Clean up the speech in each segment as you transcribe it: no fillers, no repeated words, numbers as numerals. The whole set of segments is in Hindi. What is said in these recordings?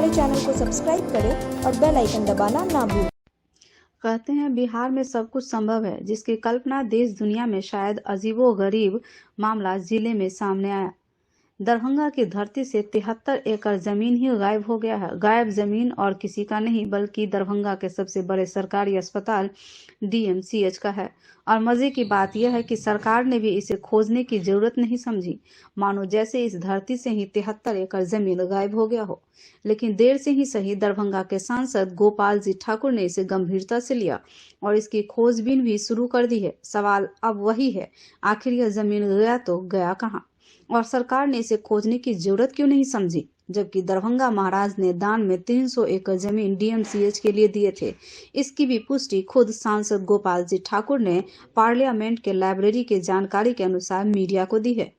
हमारे चैनल को सब्सक्राइब करें और बेल आइकन दबाना ना भूलें। कहते हैं बिहार में सब कुछ संभव है, जिसकी कल्पना देश दुनिया में शायद अजीबोगरीब मामला जिले में सामने आया। दरभंगा की धरती से 73 एकड़ जमीन ही गायब हो गया है। गायब जमीन और किसी का नहीं बल्कि दरभंगा के सबसे बड़े सरकारी अस्पताल डीएमसीएच का है। और मजे की बात यह है कि सरकार ने भी इसे खोजने की जरूरत नहीं समझी, मानो जैसे इस धरती से ही 73 एकड़ जमीन गायब हो गया हो। लेकिन देर से ही सही, दरभंगा के सांसद गोपाल जी ठाकुर ने इसे गंभीरता से लिया और इसकी खोजबीन भी शुरू कर दी है। सवाल अब वही है, आखिर यह जमीन गया तो गया कहाँ, और सरकार ने इसे खोजने की जरूरत क्यों नहीं समझी, जबकि दरभंगा महाराज ने दान में 300 एकड़ जमीन डीएमसीएच के लिए दिए थे। इसकी भी पुष्टि खुद सांसद गोपाल जी ठाकुर ने पार्लियामेंट के लाइब्रेरी के जानकारी के अनुसार मीडिया को दी है।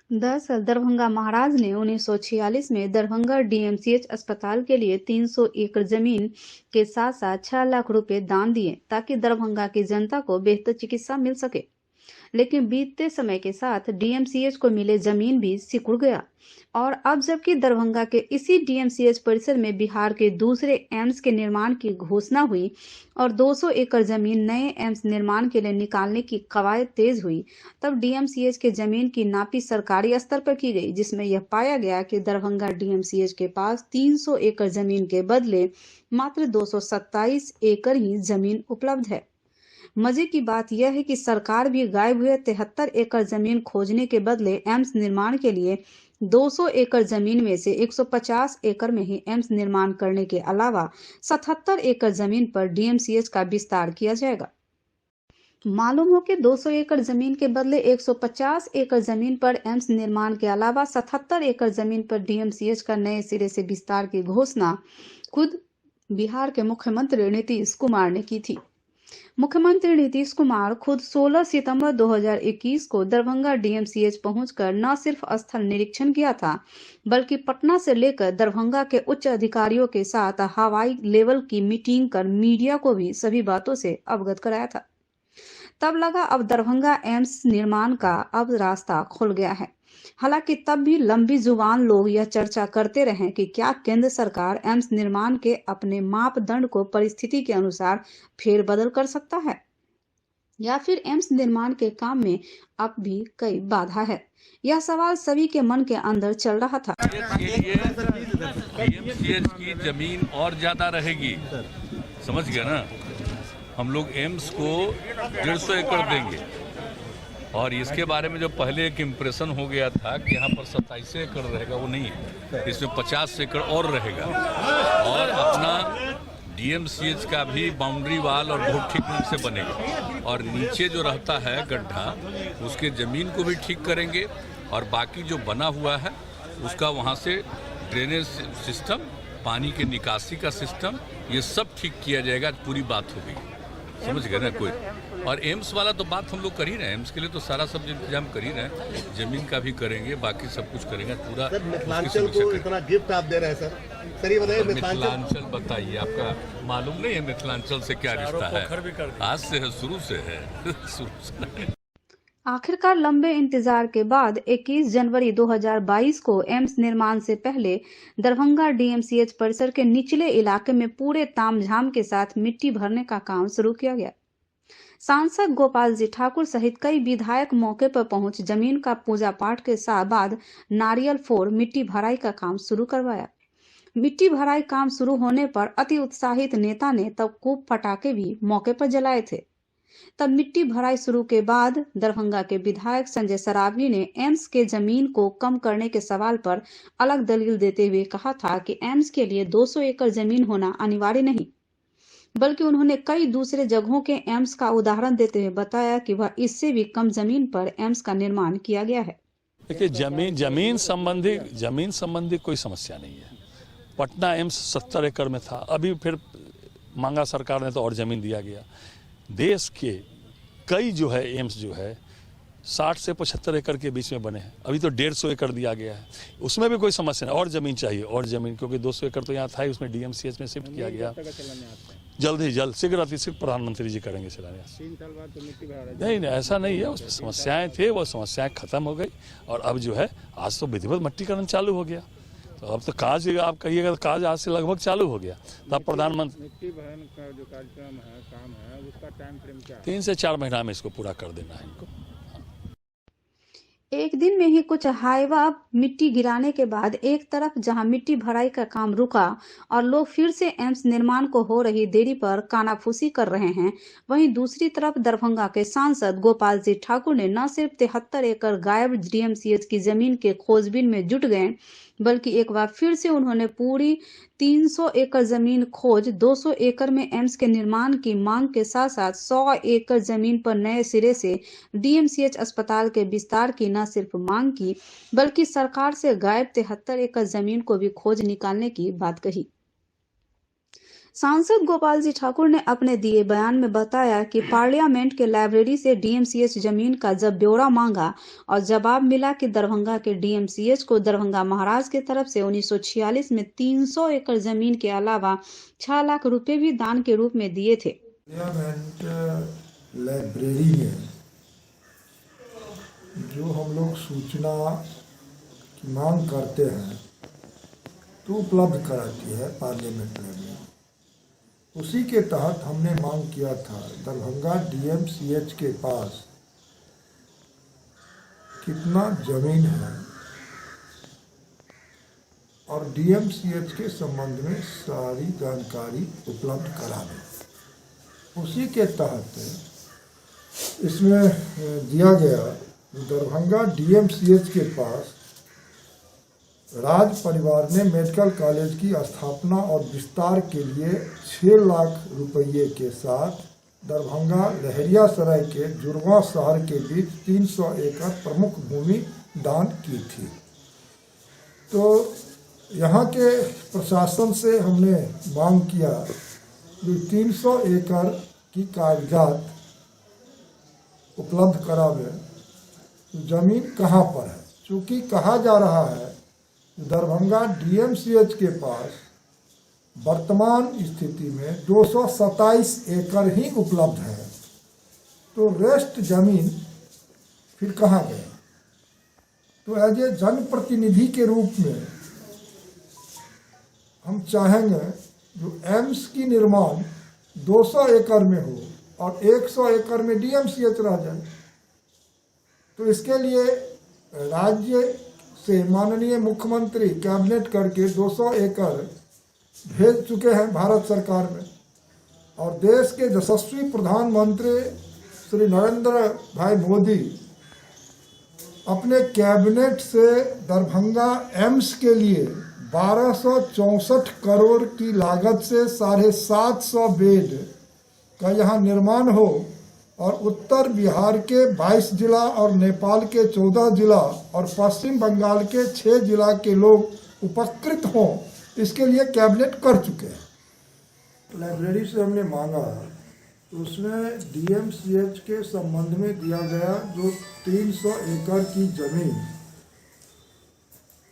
दरअसल दरभंगा महाराज ने 1946 में दरभंगा डीएमसीएच अस्पताल के लिए 300 एकड़ जमीन के साथ साथ 6 लाख रुपए दान दिए ताकि दरभंगा की जनता को बेहतर चिकित्सा मिल सके। लेकिन बीतते समय के साथ डीएमसीएच को मिले जमीन भी सिकुड़ गया और अब जबकि दरभंगा के इसी डीएमसीएच परिसर में बिहार के दूसरे एम्स के निर्माण की घोषणा हुई और 200 एकड़ जमीन नए एम्स निर्माण के लिए निकालने की कवायद तेज हुई, तब डीएमसीएच के जमीन की नापी सरकारी स्तर पर की गई, जिसमें यह पाया गया कि दरभंगा डीएमसीएच के पास 300 एकड़ जमीन के बदले मात्र 227 एकड़ ही जमीन उपलब्ध है। मजे की बात यह है कि सरकार भी गायब हुए 73 एकड़ जमीन खोजने के बदले एम्स निर्माण के लिए 200 एकड़ जमीन में से 150 एकड़ में ही एम्स निर्माण करने के अलावा 77 एकड़ जमीन पर डीएमसीएच का विस्तार किया जाएगा। मालूम हो कि 200 एकड़ जमीन के बदले 150 एकड़ जमीन पर एम्स निर्माण के अलावा 77 एकड़ जमीन पर डीएमसीएच का नए सिरे से विस्तार की घोषणा खुद बिहार के मुख्यमंत्री नीतीश कुमार ने की थी। मुख्यमंत्री नीतीश कुमार खुद 16 सितंबर 2021 को दरभंगा डीएमसीएच पहुंचकर न सिर्फ स्थल निरीक्षण किया था, बल्कि पटना से लेकर दरभंगा के उच्च अधिकारियों के साथ हवाई लेवल की मीटिंग कर मीडिया को भी सभी बातों से अवगत कराया था। तब लगा अब दरभंगा एम्स निर्माण का अब रास्ता खुल गया है। हालांकि तब भी लंबी जुबान लोग यह चर्चा करते रहे कि क्या केंद्र सरकार एम्स निर्माण के अपने मापदंड को परिस्थिति के अनुसार फेरबदल कर सकता है, या फिर एम्स निर्माण के काम में अब भी कई बाधा है। यह सवाल सभी के मन के अंदर चल रहा था। डीएमसीएच की जमीन और ज्यादा रहेगी, समझ गया ना। हम लोग एम्स को 150 एकड़ देंगे और इसके बारे में जो पहले एक इम्प्रेशन हो गया था कि यहाँ पर 27 एकड़ रहेगा, वो नहीं है। इसमें 50 एकड़ और रहेगा और अपना डीएमसीएच का भी बाउंड्री वाल और बहुत ठीक ढंग से बनेगा और नीचे जो रहता है गड्ढा उसके ज़मीन को भी ठीक करेंगे और बाकी जो बना हुआ है उसका वहाँ से ड्रेनेज सिस्टम, पानी के निकासी का सिस्टम, ये सब ठीक किया जाएगा। पूरी बात हो गई, समझ गए ना कोई। और एम्स वाला तो बात हम लोग कर ही रहे हैं, एम्स के लिए तो सारा सब इंतजाम कर ही रहे हैं, जमीन का भी करेंगे, बाकी सब कुछ करेंगे पूरा। मिथिलांचल को इतना गिफ्ट आप दे रहे हैं सर, ये बताइए मिथिलांचल बताइए, आपका मालूम नहीं है मिथिलांचल से क्या रिश्ता है? आज से है, शुरू से है, शुरू से। आखिरकार लंबे इंतजार के बाद 21 जनवरी 2022 को एम्स निर्माण से पहले दरभंगा डीएमसीएच परिसर के निचले इलाके में पूरे तामझाम के साथ मिट्टी भरने का काम शुरू किया गया। सांसद गोपाल जी ठाकुर सहित कई विधायक मौके पर पहुंच जमीन का पूजा पाठ के साथ बाद नारियल फोड़ मिट्टी भराई का काम शुरू करवाया। मिट्टी भराई काम शुरू होने पर अति उत्साहित नेता ने तब खूब पटाखे भी मौके पर जलाए थे। तब मिट्टी भराई शुरू के बाद दरभंगा के विधायक संजय सरावगी ने एम्स के जमीन को कम करने के सवाल पर अलग दलील देते हुए कहा था कि एम्स के लिए 200 एकड़ जमीन होना अनिवार्य नहीं, बल्कि उन्होंने कई दूसरे जगहों के एम्स का उदाहरण देते हुए बताया कि वह इससे भी कम जमीन पर एम्स का निर्माण किया गया है। देखिए, जमीन संबंधी कोई समस्या नहीं है। पटना एम्स 70 एकड़ में था, अभी फिर मांगा सरकार ने तो और जमीन दिया गया। देश के कई जो है एम्स जो है 60 से 75 एकड़ के बीच में बने हैं, अभी तो 150 एकड़ दिया गया है, उसमें भी कोई समस्या नहीं। और ज़मीन चाहिए, और ज़मीन, क्योंकि 200 एकड़ तो यहाँ था ही, उसमें डीएमसीएच में शिफ्ट किया गया। जल्द ही जल्द, शीघ्र अतिशीघ्र प्रधानमंत्री जी करेंगे शिलान्यास। 3 साल बाद तो मिट्टी भरा नहीं, ऐसा नहीं है, उसमें समस्याएं थे, वो समस्याएं खत्म हो गई और अब जो है आज तो विधिवत मट्टीकरण चालू हो गया। तो अब तो काज आप कहिएगा तो काज आज से लगभग चालू हो गया। तब प्रधानमंत्री मिट्टी बहन का जो कार्यक्रम है, काम है, उसका टाइम फ्रेम क्या है? 3 से 4 महीना में इसको पूरा कर देना है इनको। एक दिन में ही कुछ हाईवा मिट्टी गिराने के बाद एक तरफ जहां मिट्टी भराई का काम रुका और लोग फिर से एम्स निर्माण को हो रही देरी पर कानाफूसी कर रहे हैं, वहीं दूसरी तरफ दरभंगा के सांसद गोपाल जी ठाकुर ने न सिर्फ 73 एकड़ गायब डीएमसीएच की जमीन के खोजबीन में जुट गए, बल्कि एक बार फिर से उन्होंने पूरी 300 एकड़ जमीन खोज 200 एकड़ में एम्स के निर्माण की मांग के साथ साथ 100 एकड़ जमीन पर नए सिरे से डीएमसीएच अस्पताल के विस्तार की न सिर्फ मांग की, बल्कि सरकार से गायब 73 एकड़ जमीन को भी खोज निकालने की बात कही। सांसद गोपाल जी ठाकुर ने अपने दिए बयान में बताया कि पार्लियामेंट के लाइब्रेरी से डीएमसीएच जमीन का जब ब्यौरा मांगा और जवाब मिला कि दरभंगा के डीएमसीएच को दरभंगा महाराज की तरफ से 1946 में 300 एकड़ जमीन के अलावा 6 लाख रुपए भी दान के रूप में दिए थे। पार्लियामेंट लाइब्रेरी में जो हम लोग सूचना की मांग करते हैं तो उपलब्ध कराती है पार्लियामेंट लाइब्रेरी। उसी के तहत हमने मांग किया था दरभंगा डीएमसीएच के पास कितना जमीन है और डीएमसीएच के संबंध में सारी जानकारी उपलब्ध करा दें। उसी के तहत इसमें दिया गया दरभंगा डीएमसीएच के पास राज परिवार ने मेडिकल कॉलेज की स्थापना और विस्तार के लिए 6 लाख रुपये के साथ दरभंगा लहरियासराय के जुड़वा शहर के बीच 300 एकड़ प्रमुख भूमि दान की थी। तो यहाँ के प्रशासन से हमने मांग किया कि 300 एकड़ की कागजात उपलब्ध करावे, जमीन कहाँ पर है। चूँकि कहा जा रहा है दरभंगा डीएमसीएच के पास वर्तमान स्थिति में 227 एकड़ ही उपलब्ध है, तो रेस्ट जमीन फिर कहाँ गए। तो एज ए जनप्रतिनिधि के रूप में हम चाहेंगे जो एम्स की निर्माण 200 एकड़ में हो और 100 एकड़ में डीएमसीएच रह जाए। तो इसके लिए राज्य से माननीय मुख्यमंत्री कैबिनेट करके 200 एकड़ भेज चुके हैं भारत सरकार में, और देश के यशस्वी प्रधानमंत्री श्री नरेंद्र भाई मोदी अपने कैबिनेट से दरभंगा एम्स के लिए 1264 करोड़ की लागत से 750 बेड का यहाँ निर्माण हो और उत्तर बिहार के 22 जिला और नेपाल के 14 जिला और पश्चिम बंगाल के 6 जिला के लोग उपकृत हों, इसके लिए कैबिनेट कर चुके हैं। लाइब्रेरी से हमने मांगा तो उसमें डीएमसीएच के संबंध में दिया गया जो 300 एकड़ की जमीन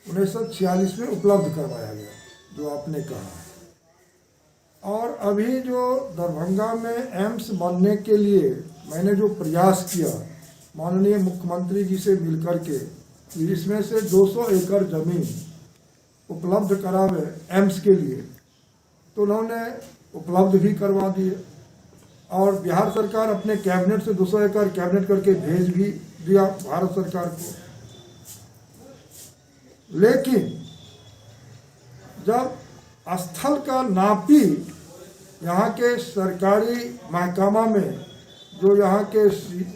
1946 में उपलब्ध करवाया गया, जो आपने कहा। और अभी जो दरभंगा में एम्स बनने के लिए मैंने जो प्रयास किया माननीय मुख्यमंत्री जी से मिलकर के, इसमें से 200 एकड़ जमीन उपलब्ध करावे एम्स के लिए, तो उन्होंने उपलब्ध भी करवा दिए और बिहार सरकार अपने कैबिनेट से 200 एकड़ कैबिनेट करके भेज भी दिया भारत सरकार को। लेकिन जब स्थल का नापी यहाँ के सरकारी महकमा में जो यहाँ के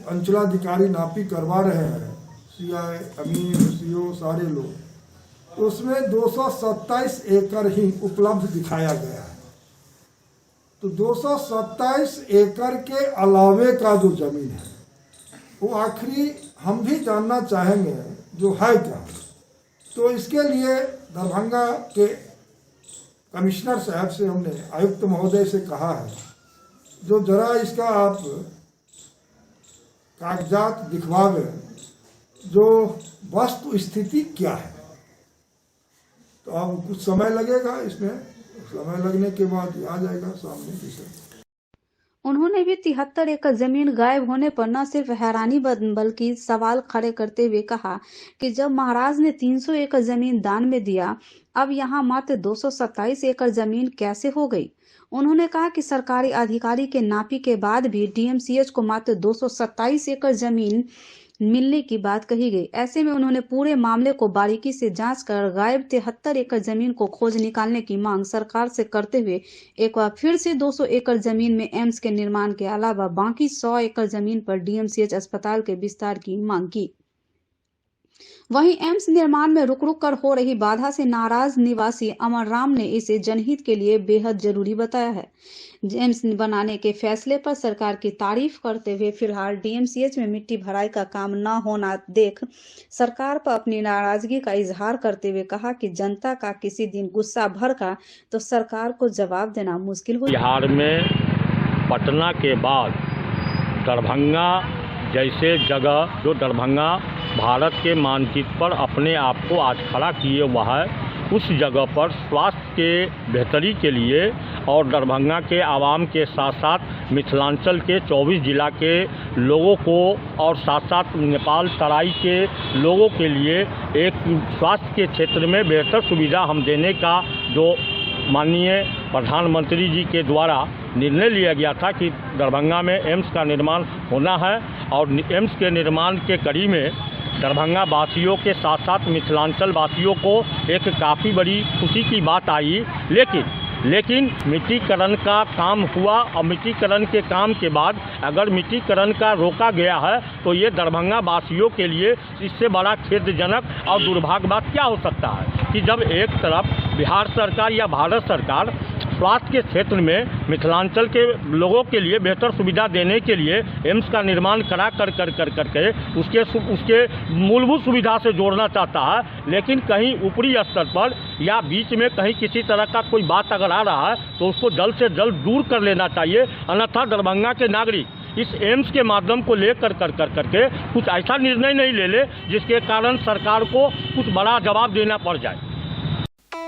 अंचलाधिकारी नापी करवा रहे हैं, सीआई, अमीन, सीओ सारे लोग, तो उसमें 227 एकड़ ही उपलब्ध दिखाया गया है। तो 227 एकड़ के अलावे का जो जमीन है वो आखिरी हम भी जानना चाहेंगे जो है क्या। तो इसके लिए दरभंगा के कमिश्नर साहब से हमने आयुक्त महोदय से कहा है जो जरा इसका आप कागजात दिखवावे जो वस्तु स्थिति क्या है। तो अब कुछ समय लगेगा, इसमें समय लगने के बाद आ जाएगा सामने विषय। उन्होंने भी 73 एकड़ जमीन गायब होने पर न सिर्फ हैरानी बल्कि सवाल खड़े करते हुए कहा कि जब महाराज ने 300 एकड़ जमीन दान में दिया, अब यहाँ मात्र 227 एकड़ जमीन कैसे हो गई। उन्होंने कहा कि सरकारी अधिकारी के नापी के बाद भी डीएमसीएच को मात्र 227 एकड़ जमीन मिलने की बात कही गई। ऐसे में उन्होंने पूरे मामले को बारीकी से जांच कर गायब 73 एकड़ जमीन को खोज निकालने की मांग सरकार से करते हुए एक बार फिर से 200 एकड़ जमीन में एम्स के निर्माण के अलावा बाकी 100 एकड़ जमीन पर डीएमसीएच अस्पताल के विस्तार की मांग की। वहीं एम्स निर्माण में रुक रुक कर हो रही बाधा से नाराज निवासी अमर राम ने इसे जनहित के लिए बेहद जरूरी बताया है। एम्स बनाने के फैसले पर सरकार की तारीफ करते हुए फिलहाल डीएमसीएच में मिट्टी भराई का काम न होना देख सरकार पर अपनी नाराजगी का इजहार करते हुए कहा कि जनता का किसी दिन गुस्सा भड़का तो सरकार को जवाब देना मुश्किल हो। बिहार में पटना के बाद दरभंगा जैसे जगह, जो दरभंगा भारत के मानचित्र पर अपने आप को आज खड़ा किए हुआ है, उस जगह पर स्वास्थ्य के बेहतरी के लिए और दरभंगा के आवाम के साथ साथ मिथिलांचल के 24 जिला के लोगों को और साथ साथ नेपाल तराई के लोगों के लिए एक स्वास्थ्य के क्षेत्र में बेहतर सुविधा हम देने का जो माननीय प्रधानमंत्री जी के द्वारा निर्णय लिया गया था कि दरभंगा में एम्स का निर्माण होना है और एम्स के निर्माण के कड़ी में दरभंगा वासियों के साथ साथ मिथिलांचल वासियों को एक काफ़ी बड़ी खुशी की बात आई। लेकिन मिट्टीकरण का काम हुआ और मिट्टीकरण के काम के बाद अगर मिट्टीकरण का रोका गया है तो ये दरभंगा वासियों के लिए इससे बड़ा खेदजनक और दुर्भाग्य बात क्या हो सकता है कि जब एक तरफ बिहार सरकार या भारत सरकार स्वास्थ्य के क्षेत्र में मिथिलांचल के लोगों के लिए बेहतर सुविधा देने के लिए एम्स का निर्माण करा करके उसके मूलभूत सुविधा से जोड़ना चाहता है, लेकिन कहीं ऊपरी स्तर पर या बीच में कहीं किसी तरह का कोई बात अगर आ रहा है तो उसको जल्द से जल्द दूर कर लेना चाहिए। अन्यथा दरभंगा के नागरिक इस एम्स के माध्यम को लेकर करके कुछ ऐसा निर्णय नहीं ले जिसके कारण सरकार को कुछ बड़ा जवाब देना पड़ जाए।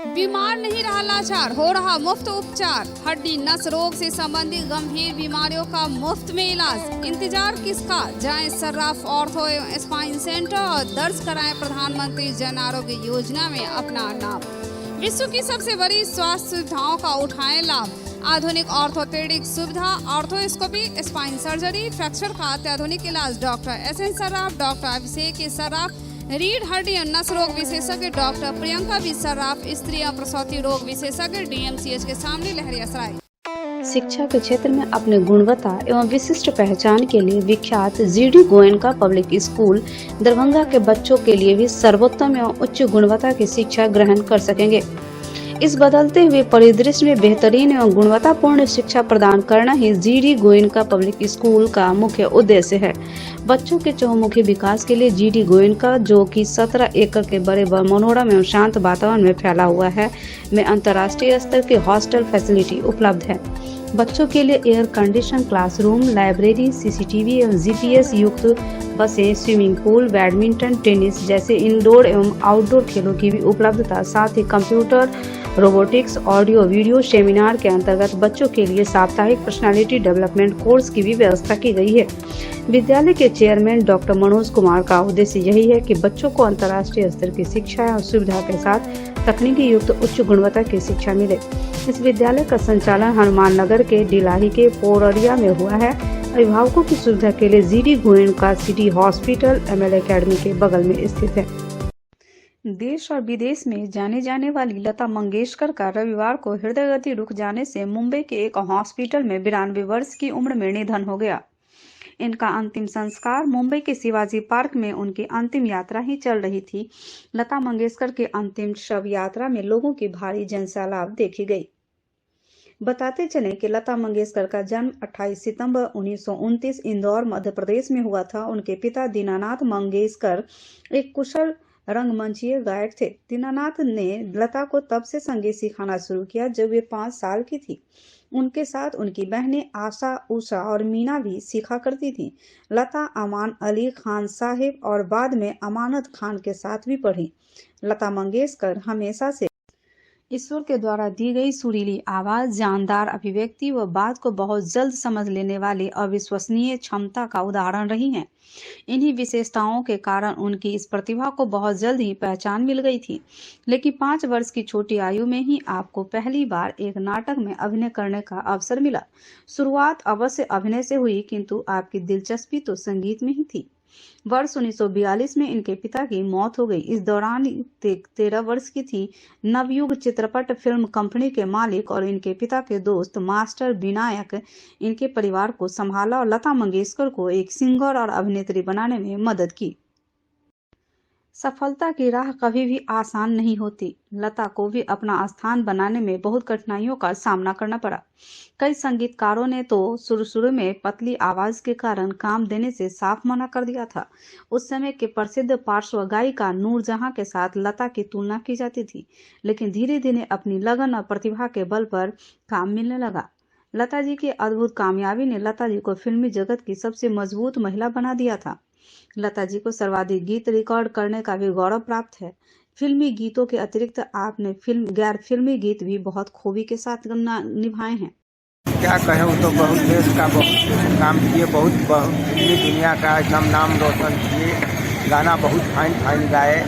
बीमार नहीं रहा लाचार, हो रहा मुफ्त उपचार। हड्डी नस रोग से संबंधित गंभीर बीमारियों का मुफ्त में इलाज। इंतजार किसका, जाएं सर्राफ ऑर्थो एवं स्पाइन सेंटर और दर्ज कराएं प्रधानमंत्री जन आरोग्य योजना में अपना नाम। विश्व की सबसे बड़ी स्वास्थ्य सुविधाओं का उठाएं लाभ। आधुनिक ऑर्थोपेडिक सुविधा, ऑर्थोस्कोपी, स्पाइन सर्जरी, फ्रैक्चर का अत्याधुनिक इलाज। Doctor S N Sarraf, doctor Abhishek Sarraf, रीढ़ हड्डी और नस रोग विशेषज्ञ डॉक्टर प्रियंका बी सर्राफ, स्त्री और प्रसूति रोग विशेषज्ञ डीएमसीएच के सामने लहरियासराय। शिक्षा के क्षेत्र में अपने गुणवत्ता एवं विशिष्ट पहचान के लिए विख्यात GD Goenka public school Darbhanga के बच्चों के लिए भी सर्वोत्तम एवं उच्च गुणवत्ता की शिक्षा ग्रहण कर सकेंगे। इस बदलते हुए परिदृश्य में बेहतरीन एवं गुणवत्तापूर्ण शिक्षा प्रदान करना ही जीडी गोयनका पब्लिक स्कूल का मुख्य उद्देश्य है। बच्चों के चहुमुखी विकास के लिए जीडी गोयनका, जो कि 17 एकड़ के बड़े मनोरम एवं शांत वातावरण में फैला हुआ है, में अंतर्राष्ट्रीय स्तर की हॉस्टल फैसिलिटी उपलब्ध है। बच्चों के लिए air condition classroom, library, CCTV एवं जीपीएस युक्त बसें, स्विमिंग पूल, बैडमिंटन, टेनिस जैसे इंडोर एवं आउटडोर खेलों की भी उपलब्धता, साथ ही computer, robotics, audio video seminar के अंतर्गत बच्चों के लिए साप्ताहिक पर्सनालिटी डेवलपमेंट कोर्स की भी व्यवस्था की गई है। विद्यालय के चेयरमैन डॉक्टर मनोज कुमार का उद्देश्य यही है कि बच्चों को अंतर्राष्ट्रीय स्तर की शिक्षा और सुविधा के साथ तकनीकी युक्त उच्च गुणवत्ता की शिक्षा मिले। इस विद्यालय का संचालन हनुमान नगर के डिलाही के पोररिया में हुआ है। अभिभावकों की सुविधा के लिए GD Goenka city hospital ML academy के बगल में स्थित है। देश और विदेश में जाने जाने वाली लता मंगेशकर का रविवार को हृदय गति रुक जाने से मुंबई के एक हॉस्पिटल में 92 वर्ष की उम्र में निधन हो गया। इनका अंतिम संस्कार मुंबई के शिवाजी पार्क में उनकी अंतिम यात्रा ही चल रही थी। लता मंगेशकर के अंतिम शव यात्रा में लोगों की भारी जनसैलाब देखी गई। बताते चलें कि लता मंगेशकर का जन्म 28 सितंबर 1929 इंदौर मध्य प्रदेश में हुआ था। उनके पिता दीनानाथ मंगेशकर एक कुशल रंगमंचीय गायक थे। दीनानाथ ने लता को तब से संगीत सिखाना शुरू किया जब वे 5 साल की थी। उनके साथ उनकी बहनें आशा, उषा और मीना भी सीखा करती थीं। लता अमान अली खान साहिब और बाद में अमानत खान के साथ भी पढ़ी। लता मंगेशकर हमेशा से ईश्वर के द्वारा दी गई सुरीली आवाज, जानदार अभिव्यक्ति व बात को बहुत जल्द समझ लेने वाली अविश्वसनीय क्षमता का उदाहरण रही हैं। इन्हीं विशेषताओं के कारण उनकी इस प्रतिभा को बहुत जल्द ही पहचान मिल गई थी। लेकिन 5 वर्ष की छोटी आयु में ही आपको पहली बार एक नाटक में अभिनय करने का अवसर मिला। शुरुआत अवश्य अभिनय से हुई, किंतु आपकी दिलचस्पी तो संगीत में ही थी। वर्ष 1942 में इनके पिता की मौत हो गई। इस दौरान 13 वर्ष की थी। नवयुग चित्रपट फिल्म कंपनी के मालिक और इनके पिता के दोस्त मास्टर विनायक इनके परिवार को संभाला और लता मंगेशकर को एक सिंगर और अभिनेत्री बनाने में मदद की। सफलता की राह कभी भी आसान नहीं होती। लता को भी अपना स्थान बनाने में बहुत कठिनाइयों का सामना करना पड़ा। कई संगीतकारों ने तो शुरू में पतली आवाज के कारण काम देने से साफ मना कर दिया था। उस समय के प्रसिद्ध पार्श्व गायिका नूरजहां के साथ लता की तुलना की जाती थी, लेकिन धीरे धीरे अपनी लगन और प्रतिभा के बल पर काम मिलने लगा। लता जी की अद्भुत कामयाबी ने लता जी को फिल्मी जगत की सबसे मजबूत महिला बना दिया था। लता जी को सर्वाधिक गीत रिकॉर्ड करने का भी गौरव प्राप्त है। फिल्मी गीतों के अतिरिक्त आपने गैर फिल्मी गीत भी बहुत खूबी के साथ निभाए हैं। क्या कहें, वो तो बहुत देश का बहुत काम किए, बहुत फिल्मी दुनिया का एकदम नाम रोशन किए। गाना बहुत फाइन गाए।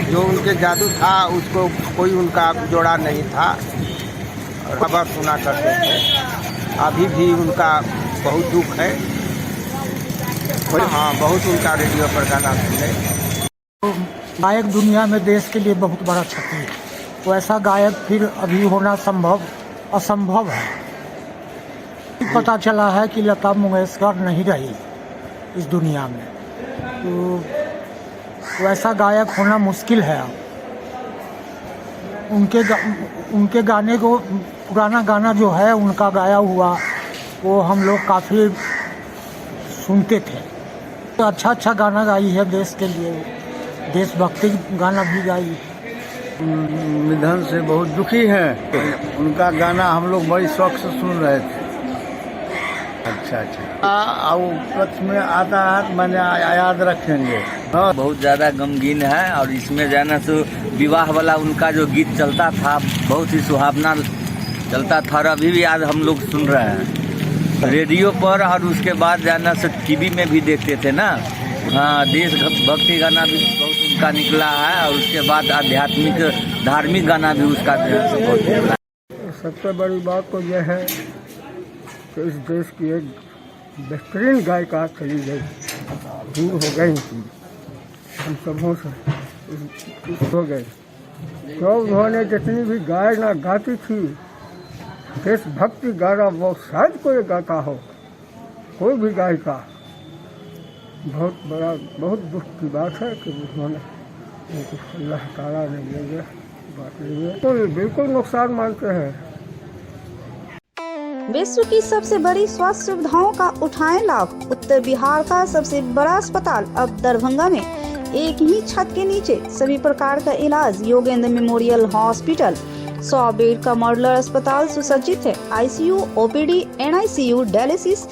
जो उनके जादू था उसको कोई उनका जोड़ा नहीं था। खबर सुना करते थे। अभी भी उनका बहुत दुख है। हाँ, बहुत उनका रेडियो पर गाना सुने। गायक दुनिया में देश के लिए बहुत बड़ा क्षति है। तो ऐसा गायक फिर अभी होना असंभव है। पता चला है कि लता मंगेशकर नहीं रही इस दुनिया में, तो ऐसा गायक होना मुश्किल है। उनके गाने को, पुराना गाना जो है उनका गाया हुआ, वो हम लोग काफ़ी सुनते थे। तो अच्छा गाना गाई है देश के लिए, देशभक्ति गाना भी गाई। निधन से बहुत दुखी हैं। उनका गाना हम लोग बड़ी शौक से सुन रहे थे। अच्छा वो कच्छ में आता है, मैंने याद रखेंगे। बहुत ज़्यादा गमगीन है। और इसमें जाना तो विवाह वाला उनका जो गीत चलता था बहुत ही सुहावना चलता था, और अभी भी आज हम लोग सुन रहे हैं रेडियो पर। और उसके बाद जाना से टीवी में भी देखते थे ना। हाँ, देशभक्ति गाना भी बहुत उनका निकला है। और उसके बाद आध्यात्मिक धार्मिक गाना भी उसका बहुत निकला। सबसे बड़ी बात तो यह है कि इस देश की एक बेहतरीन गायिका चली गई, दूर हो गई थी हम सबों से, हो गई। तो उन्होंने जितनी भी गायना गाती थी, देशभक्ति गाना, वो शायद कोई गाता हो, कोई भी गायिका। बहुत दुख की बात है कि उन्होंने अल्लाह ताला ने ये बात ली। बिल्कुल नुकसान मानते हैं। विश्व की सबसे बड़ी स्वास्थ्य सुविधाओं का उठाएं लाभ। उत्तर बिहार का सबसे बड़ा अस्पताल अब दरभंगा में एक ही छत के नीचे सभी प्रकार का इलाज। योगेंद्र मेमोरियल हॉस्पिटल 100 बेड का मॉडुलर अस्पताल सुसज्जित है। ICU, OPD, NICU, dialysis,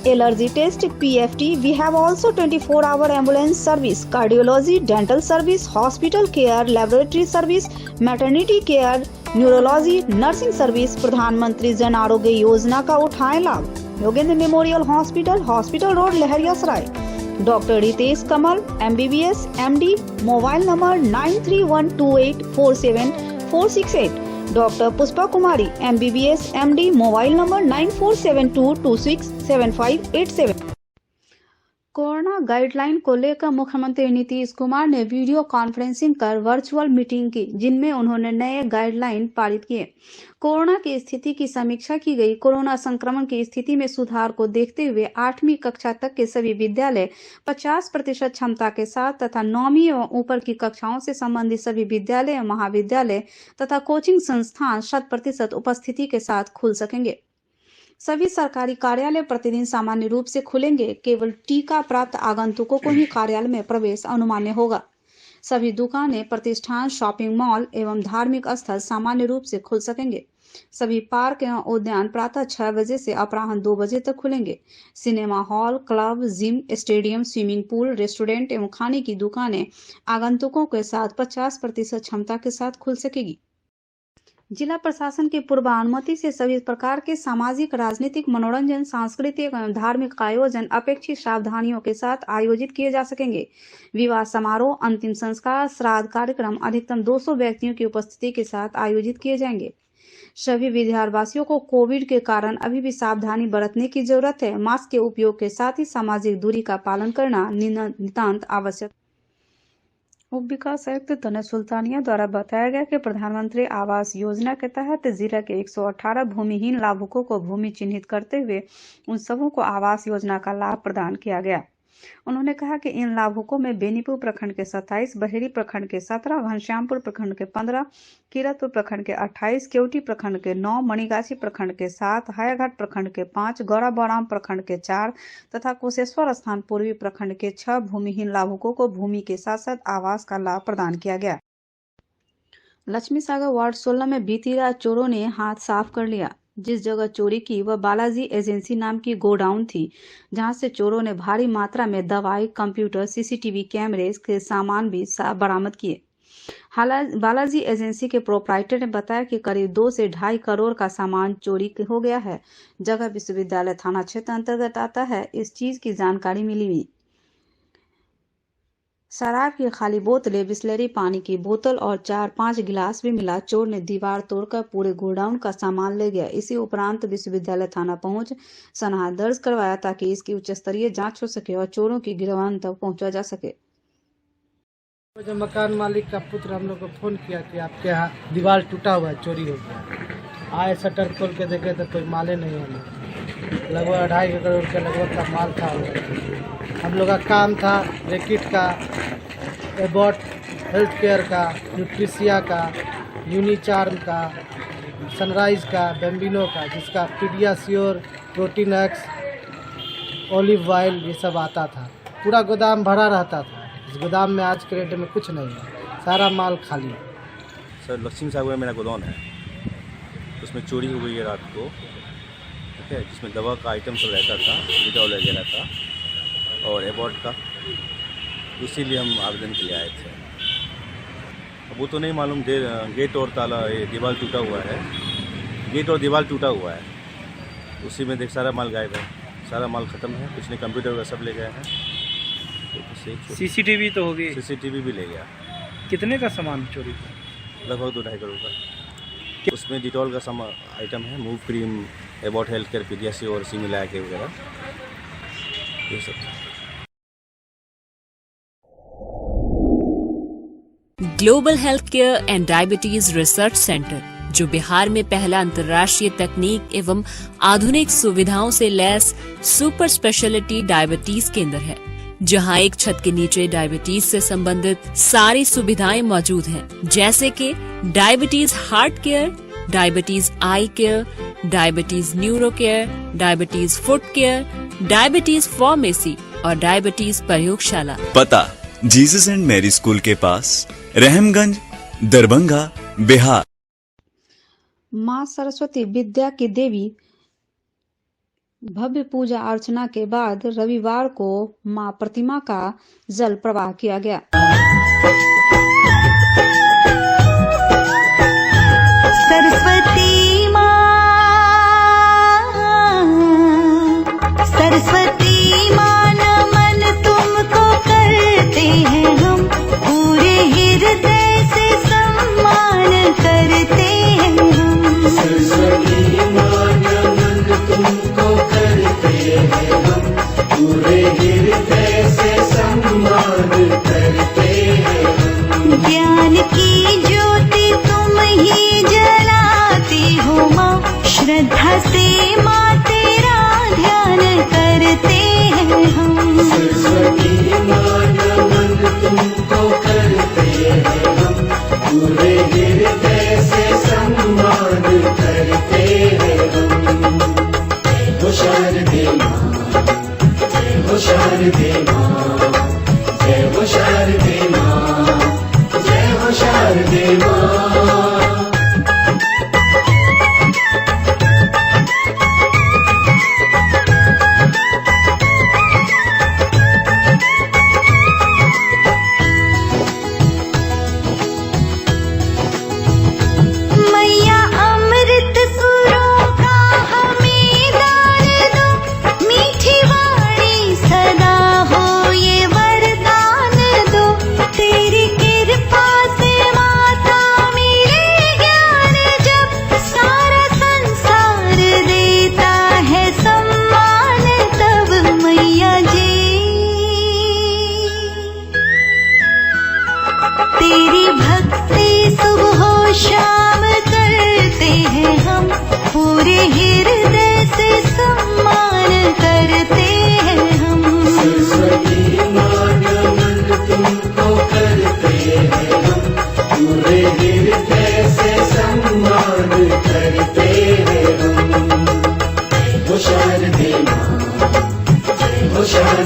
allergy test, PFT. We have also 24-hour ambulance service, cardiology, dental service, hospital care, laboratory service, maternity care, neurology, nursing service. प्रधानमंत्री जन आरोग्य योजना का उठाएं लाभ। Yogendra memorial hospital road, Lahariasarai. Doctor Ritesh Kamal, MBBS, MD। Mobile number 9312847468। Doctor Pushpa Kumari, MBBS, MD। Mobile number 9472267587। Corona guideline को लेकर मुख्यमंत्री नीतीश कुमार ने वीडियो कॉन्फ्रेंसिंग कर वर्चुअल मीटिंग की, जिनमें उन्होंने नए गाइडलाइन पारित किए। कोरोना की स्थिति की समीक्षा की गई। कोरोना संक्रमण की स्थिति में सुधार को देखते हुए 8वीं कक्षा तक के सभी विद्यालय 50% क्षमता के साथ तथा 9वीं एवं ऊपर की कक्षाओं से संबंधित सभी विद्यालय एवं महाविद्यालय तथा कोचिंग संस्थान 100% उपस्थिति के साथ खुल सकेंगे। सभी सरकारी कार्यालय प्रतिदिन सामान्य रूप से खुलेंगे। केवल टीका प्राप्त आगंतुकों को ही कार्यालय में प्रवेश अनुमान्य होगा। सभी दुकानें, प्रतिष्ठान, शॉपिंग मॉल एवं धार्मिक स्थल सामान्य रूप से खुल सकेंगे। सभी पार्क एवं उद्यान प्रातः 6 बजे से अपराह्न 2 बजे तक खुलेंगे। Cinema hall, club, gym, stadium, swimming pool, restaurant एवं खाने की दुकानें आगंतुकों के साथ 50% क्षमता के साथ खुल सकेगी। जिला प्रशासन की पूर्वानुमति से सभी प्रकार के सामाजिक, राजनीतिक, मनोरंजन, सांस्कृतिक एवं धार्मिक आयोजन अपेक्षित सावधानियों के साथ आयोजित किए जा सकेंगे। विवाह समारोह, अंतिम संस्कार, श्राद्ध कार्यक्रम अधिकतम 200 व्यक्तियों की उपस्थिति के साथ आयोजित किए जाएंगे। सभी विद्यार्थियों को कोविड के कारण अभी भी सावधानी बरतने की जरूरत है। मास्क के उपयोग के साथ ही सामाजिक दूरी का पालन करना नितांत आवश्यक। उप विकास आयुक्त तनय सुल्तानिया द्वारा बताया गया कि प्रधानमंत्री आवास योजना के तहत जिला के 118 भूमिहीन लाभुकों को भूमि चिन्हित करते हुए उन सबों को आवास योजना का लाभ प्रदान किया गया। उन्होंने कहा कि इन लाभुकों में बेनीपुर प्रखंड के 27, बहेड़ी प्रखंड के 17, घनश्यामपुर प्रखंड के 15, किरतपुर प्रखंड के 28, केवटी प्रखंड के 9, मणिगाछी प्रखंड के 7, हायाघाट प्रखंड के 5, गौराबौराम प्रखंड के 4 तथा कुशेश्वर स्थान पूर्वी प्रखंड के 6 भूमिहीन लाभुकों को भूमि के साथ साथ आवास का लाभ प्रदान किया गया। लक्ष्मी सागर वार्ड 16 में बीती रात चोरों ने हाथ साफ कर लिया। जिस जगह चोरी की वह बालाजी एजेंसी नाम की गोडाउन थी, जहां से चोरों ने भारी मात्रा में दवाई, कंप्यूटर, सीसीटीवी कैमरे के सामान भी बरामद किए। बालाजी एजेंसी के प्रोप्राइटर ने बताया कि करीब 2 से 2.5 करोड़ का सामान चोरी हो गया है। जगह विश्वविद्यालय थाना क्षेत्र अंतर्गत आता है। इस चीज की जानकारी मिली हुई शराब की खाली बोतलें, बिस्लरी पानी की बोतल और 4-5 गिलास भी मिला। चोर ने दीवार तोड़कर पूरे गोडाउन का सामान ले गया। इसी उपरांत विश्वविद्यालय थाना पहुंच सनहा दर्ज करवाया ताकि इसकी उच्च स्तरीय जांच हो सके और चोरों की गिरफ्तारी तक पहुंचा जा सके। जो मकान मालिक का पुत्र हम लोग को फोन किया कि आपके यहाँ दीवार टूटा हुआ है, चोरी हो गया। आए शटर खोल के देखे तो कोई माले नहीं है। लगभग 2.5 करोड़ के लगभग का माल था। हम लोग का काम था रैकेट का, एबॉट हेल्थ केयर का, न्यूट्रिशिया का, यूनिचार्म का, सनराइज का, बेम्बिनो का, जिसका PediaSure, protein x, olive oil ये सब आता था। पूरा गोदाम भरा रहता था। इस गोदाम में आज के रेट में कुछ नहीं है, सारा माल खाली है। सर लक्ष्मी सागर में मेरा गोदाम है, उसमें चोरी हो गई है रात को, ठीक है, जिसमें दवा का आइटम सब रहता था, डिटॉल वगैरह था और एबॉट का। इसीलिए हम आवेदन के लिए आए थे। अब वो तो नहीं मालूम, गेट और ताला, ये दीवार टूटा हुआ है, गेट और दीवार टूटा हुआ है, उसी में देख सारा माल गायब है, सारा माल ख़त्म है। कुछ ने कंप्यूटर का सब ले गए हैं। सीसीटीवी तो होगी? सीसीटीवी भी ले गया। कितने का सामान चोरी था? लगभग 2-2.5 करोड़ का। उसमें डिटॉल का सामान आइटम है, move cream, Abbott health care, PediaSure और सिमिला के वगैरह ये सब। Global health care and diabetes research centre, जो बिहार में पहला अंतर्राष्ट्रीय तकनीक एवं आधुनिक सुविधाओं से लैस सुपर स्पेशलिटी डायबिटीज केंद्र है, जहां एक छत के नीचे डायबिटीज से संबंधित सारी सुविधाएं मौजूद हैं, जैसे कि diabetes heart care, diabetes eye care, diabetes neuro care, diabetes foot care, diabetes pharmacy और डायबिटीज प्रयोगशाला। पता जीसस एंड मैरी स्कूल के पास, रहमगंज, दरभंगा, बिहार। मां सरस्वती विद्या की देवी भव्य पूजा अर्चना के बाद रविवार को मां प्रतिमा का जल प्रवाह किया गया। सरस्वती मां, सरस्वती मां नमन तुमको करते हैं हम, पूरे हृदय से सम्मान करते हैं हम। सरस्वती मां नमन तुमको करते हैं हम, पूरे हृदय से सम्मान करते हैं हम। ज्ञान की ज्योति तुम ही जलाती हो माँ, श्रद्धा से माँ तेरा ध्यान करते हैं हम। सरस्वती माँ नमन तुमको करते हैं हम, पूरे हृदय से सम्मान करते हैं हम। जय हो शारदे माँ, जय हो शारदे माँ, जय हो शारदे माँ।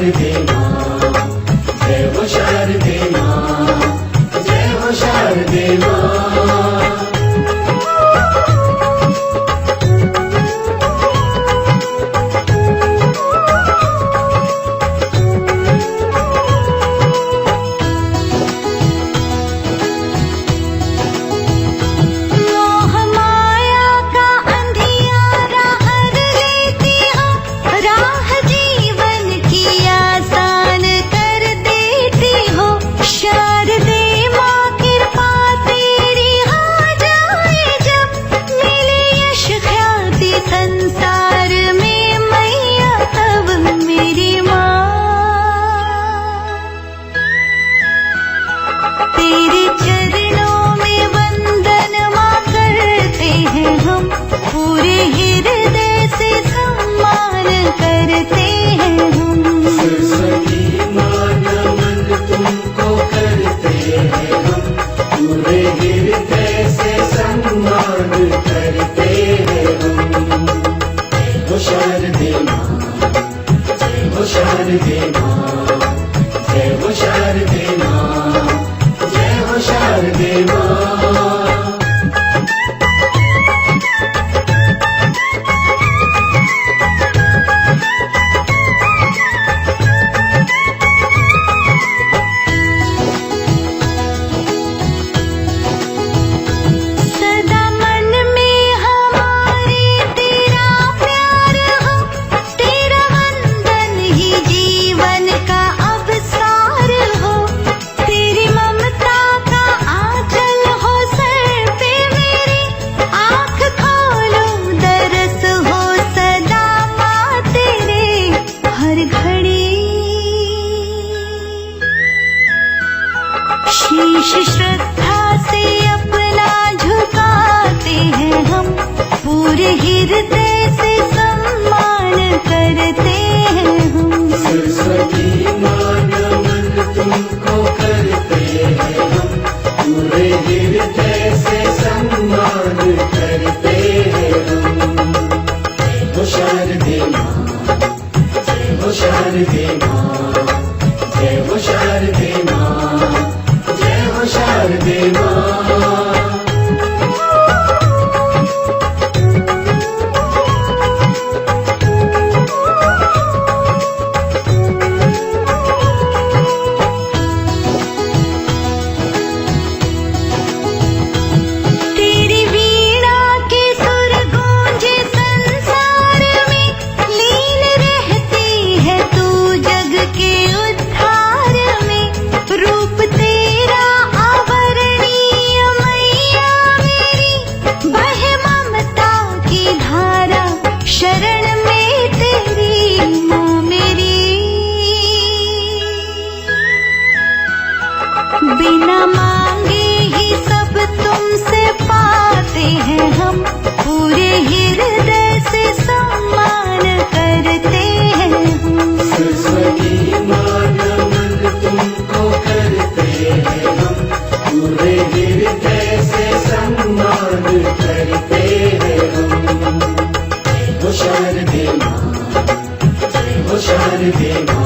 शारदे माँ, जय हो शारदे माँ, जय हो शारदे माँ। शारदे माँ,